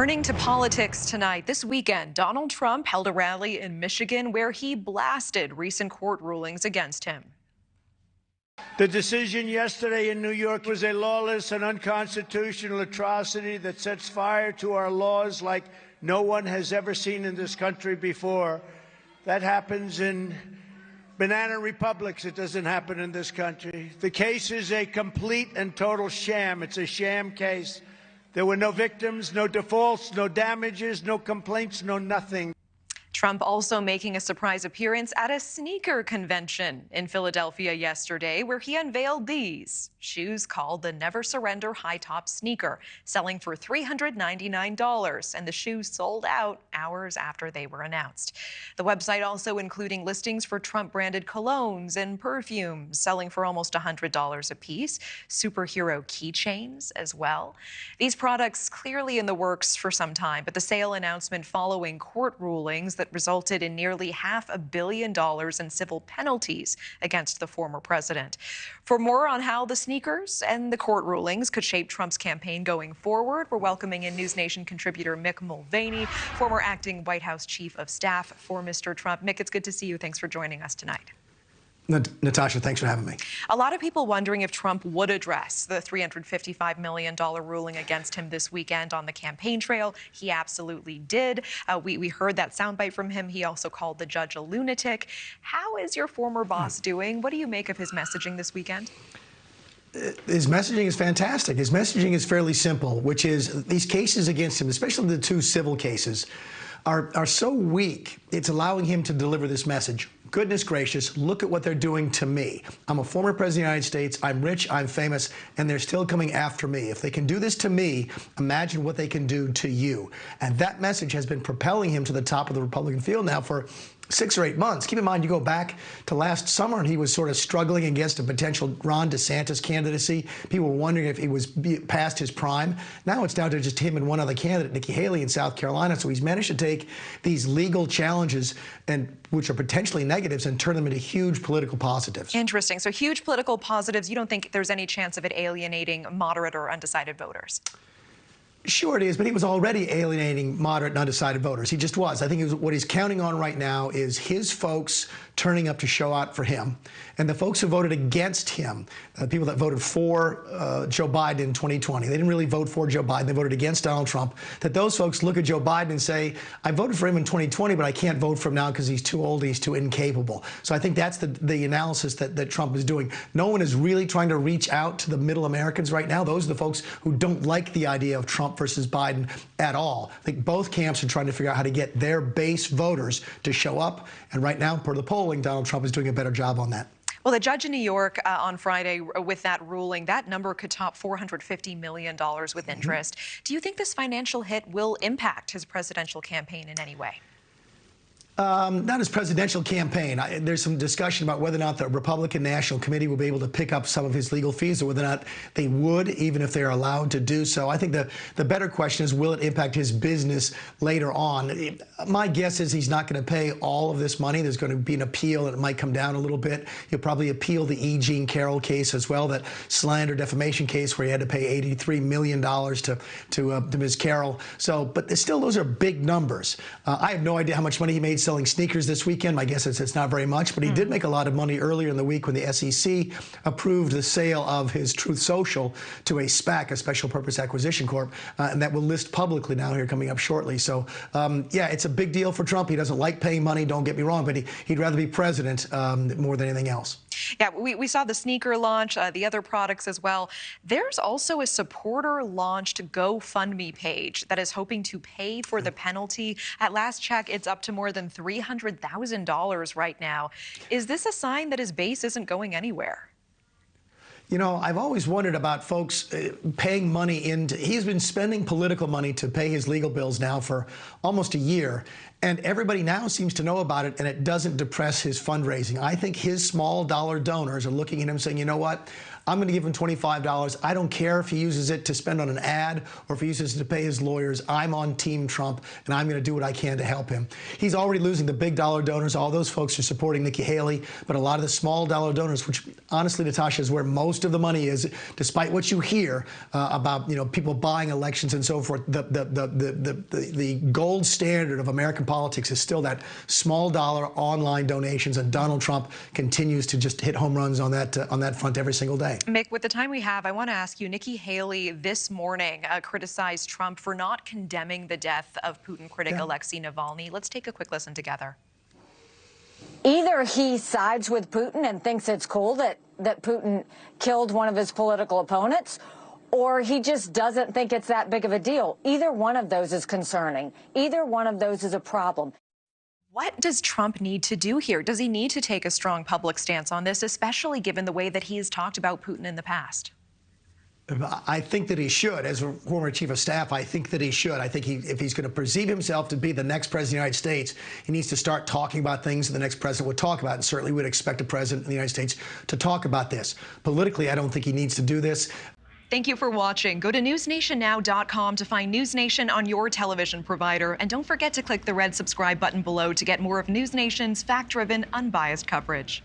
Turning to politics tonight, this weekend, Donald Trump held a rally in Michigan where he blasted recent court rulings against him. The decision yesterday in New York was a lawless and unconstitutional atrocity that sets fire to our laws like no one has ever seen in this country before. That happens in banana republics. It doesn't happen in this country. The case is a complete and total sham. It's a sham case. There were no victims, no defaults, no damages, no complaints, no nothing. Trump also making a surprise appearance at a sneaker convention in Philadelphia yesterday, where he unveiled these shoes called the Never Surrender high top sneaker, selling for $399, and the shoes sold out hours after they were announced. The website also including listings for Trump-branded colognes and perfumes, selling for almost $100 a piece, superhero keychains as well. These products clearly in the works for some time, but the sale announcement following court rulings that resulted in nearly $500 million in civil penalties against the former president. For more on how the sneakers and the court rulings could shape Trump's campaign going forward, we're welcoming in NewsNation contributor Mick Mulvaney, former acting White House chief of staff for Mr. Trump. Mick, it's good to see you. Thanks for joining us tonight. Natasha, thanks for having me. A lot of people wondering if Trump would address the $355 million ruling against him this weekend on the campaign trail. He absolutely did. We heard that soundbite from him. He also called the judge a lunatic. How is your former boss doing? What do you make of his messaging this weekend? His messaging is fantastic. His messaging is fairly simple, which is these cases against him, especially the two civil cases, are so weak, it's allowing him to deliver this message. Goodness gracious, look at what they're doing to me. I'm a former president of the United States, I'm rich, I'm famous, and they're still coming after me. If they can do this to me, imagine what they can do to you. And that message has been propelling him to the top of the Republican field now for 6 or 8 months. Keep in mind, you go back to last summer and he was sort of struggling against a potential Ron DeSantis candidacy. People were wondering if he was past his prime. Now it's down to just him and one other candidate, Nikki Haley in South Carolina. So he's managed to take these legal challenges, and which are potentially negatives, and turn them into huge political positives. Interesting. So huge political positives. You don't think there's any chance of it alienating moderate or undecided voters? Sure it is, but he was already alienating moderate and undecided voters. He just was. I think what he's counting on right now is his folks turning up to show out for him. And the folks who voted against him, people that voted for Joe Biden in 2020, they didn't really vote for Joe Biden, they voted against Donald Trump, that those folks look at Joe Biden and say, I voted for him in 2020, but I can't vote for him now because he's too old, he's too incapable. So I think that's the analysis that Trump is doing. No one is really trying to reach out to the middle Americans right now. Those are the folks who don't like the idea of Trump versus Biden at all. I think both camps are trying to figure out how to get their base voters to show up. And right now, per the polling, Donald Trump is doing a better job on that. Well, the judge in New York on Friday with that ruling, that number could top $450 million with interest. Do you think this financial hit will impact his presidential campaign in any way? Not his presidential campaign. There's some discussion about whether or not the Republican National Committee will be able to pick up some of his legal fees, or whether or not they would, even if they're allowed to do so. I think the better question is, will it impact his business later on? My guess is he's not going to pay all of this money. There's going to be an appeal, and it might come down a little bit. He'll probably appeal the E. Jean Carroll case as well, that slander defamation case where he had to pay $83 million to Ms. Carroll. So, but still, those are big numbers. I have no idea how much money he made selling sneakers this weekend. My guess is it's not very much, but he did make a lot of money earlier in the week when the SEC approved the sale of his Truth Social to a SPAC, a Special Purpose Acquisition Corp, and that will list publicly now here coming up shortly. So, yeah, it's a big deal for Trump. He doesn't like paying money, don't get me wrong, but he'd rather be president more than anything else. Yeah, we saw the sneaker launch, the other products as well. There's also a supporter-launched GoFundMe page that is hoping to pay for the penalty. At last check, it's up to more than $300,000 right now. Is this a sign that his base isn't going anywhere? You know, I've always wondered about folks paying money into. He's been spending political money to pay his legal bills now for almost a year, and everybody now seems to know about it, and it doesn't depress his fundraising. I think his small dollar donors are looking at him saying, you know what, I'm going to give him $25. I don't care if he uses it to spend on an ad or if he uses it to pay his lawyers. I'm on Team Trump, and I'm going to do what I can to help him. He's already losing the big dollar donors. All those folks are supporting Nikki Haley, but a lot of the small dollar donors, which honestly, Natasha, is where most of the money is, despite what you hear about people buying elections and so forth. The gold standard of American politics is still that small dollar online donations, and Donald Trump continues to just hit home runs on that front every single day. Mick, with the time we have, I want to ask you, Nikki Haley this morning criticized Trump for not condemning the death of Putin critic Alexei Navalny. Let's take a quick listen together. Either he sides with Putin and thinks it's cool that Putin killed one of his political opponents, or he just doesn't think it's that big of a deal. Either one of those is concerning. Either one of those is a problem. What does Trump need to do here? Does he need to take a strong public stance on this, especially given the way that he has talked about Putin in the past? I think that he should. As a former chief of staff, I think that he should. I think if he's going to perceive himself to be the next president of the United States, he needs to start talking about things that the next president would talk about. And certainly we'd expect a president of the United States to talk about this. Politically, I don't think he needs to do this. Thank you for watching. Go to newsnationnow.com to find News Nation on your television provider. And don't forget to click the red subscribe button below to get more of News Nation's fact-driven, unbiased coverage.